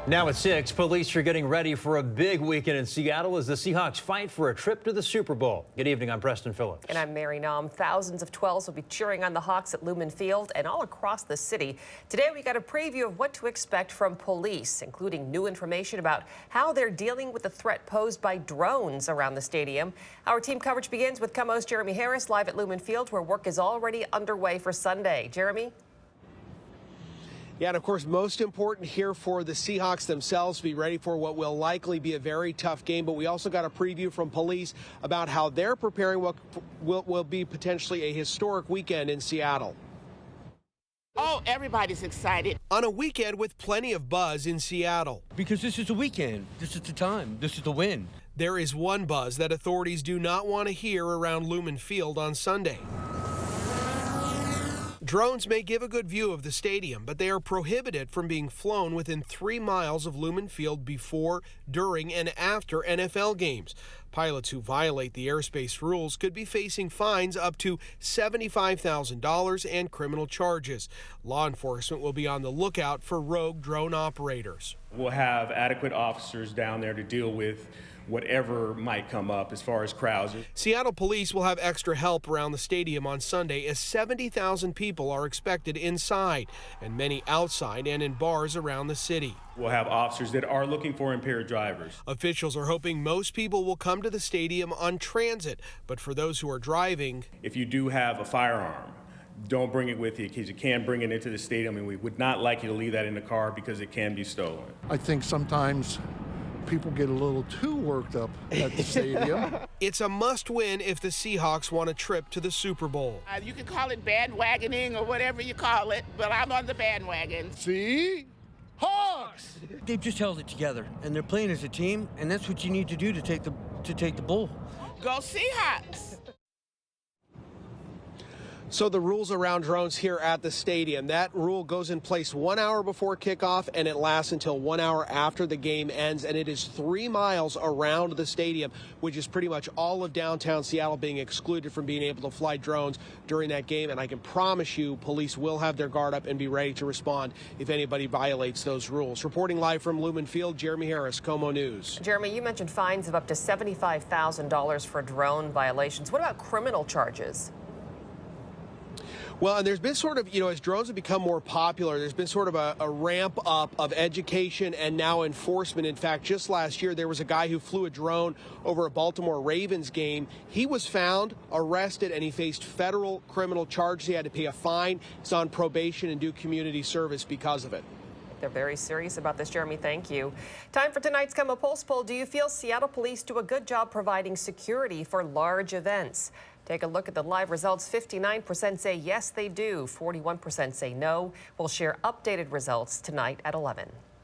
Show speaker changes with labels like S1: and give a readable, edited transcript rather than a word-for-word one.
S1: Now at 6, police are getting ready for a big weekend in Seattle as the Seahawks fight for a trip to the Super Bowl. Good evening, I'm Preston Phillips.
S2: And I'm Mary Nom. Thousands of 12s will be cheering on the Hawks at Lumen Field and all across the city. Today we got a preview of what to expect from police, including new information about how they're dealing with the threat posed by drones around the stadium. Our team coverage begins with KOMO's Jeremy Harris live at Lumen Field, where work is already underway for Sunday. Jeremy?
S3: Yeah, and of course, most important here for the Seahawks themselves, be ready for what will likely be a very tough game. But we also got a preview from police about how they're preparing what will be potentially a historic weekend in Seattle.
S4: Oh, everybody's excited.
S3: On a weekend with plenty of buzz in Seattle.
S5: Because this is the weekend. This is the time. This is the win.
S3: There is one buzz that authorities do not want to hear around Lumen Field on Sunday. Drones may give a good view of the stadium, but they are prohibited from being flown within 3 miles of Lumen Field before, during, and after NFL games. Pilots who violate the airspace rules could be facing fines up to $75,000 and criminal charges. Law enforcement will be on the lookout for rogue drone operators.
S6: We'll have adequate officers down there to deal with whatever might come up as far as crowds.
S3: Seattle police will have extra help around the stadium on Sunday as 70,000 people are expected inside and many outside and in bars around the city.
S6: We'll have officers that are looking for impaired drivers.
S3: Officials are hoping most people will come to the stadium on transit, but for those who are driving,
S6: if you do have a firearm, don't bring it with you because you can bring it into the stadium, and we would not like you to leave that in the car because it can be stolen.
S7: I think sometimes people get a little too worked up at the stadium.
S3: It's a must-win if the Seahawks want a trip to the Super Bowl.
S4: You can call it bandwagoning or whatever you call it, but I'm on the bandwagon.
S7: See? Hawks!
S5: They've just held it together, and they're playing as a team, and that's what you need to do to take the bowl.
S4: Go Seahawks!
S3: So the rules around drones here at the stadium, that rule goes in place 1 hour before kickoff and it lasts until 1 hour after the game ends, and it is 3 miles around the stadium, which is pretty much all of downtown Seattle being excluded from being able to fly drones during that game. And I can promise you police will have their guard up and be ready to respond if anybody violates those rules. Reporting live from Lumen Field, Jeremy Harris, KOMO News.
S2: Jeremy, you mentioned fines of up to $75,000 for drone violations. What about criminal charges?
S3: Well, and there's been sort of, as drones have become more popular, there's been sort of a ramp up of education and now enforcement. In fact, just last year, there was a guy who flew a drone over a Baltimore Ravens game. He was found, arrested, and he faced federal criminal charges. He had to pay a fine. He's on probation and do community service because of it.
S2: They're very serious about this, Jeremy. Thank you. Time for tonight's KOMO Pulse Poll. Do you feel Seattle police do a good job providing security for large events? Take a look at the live results. 59% say yes, they do. 41% say no. We'll share updated results tonight at 11.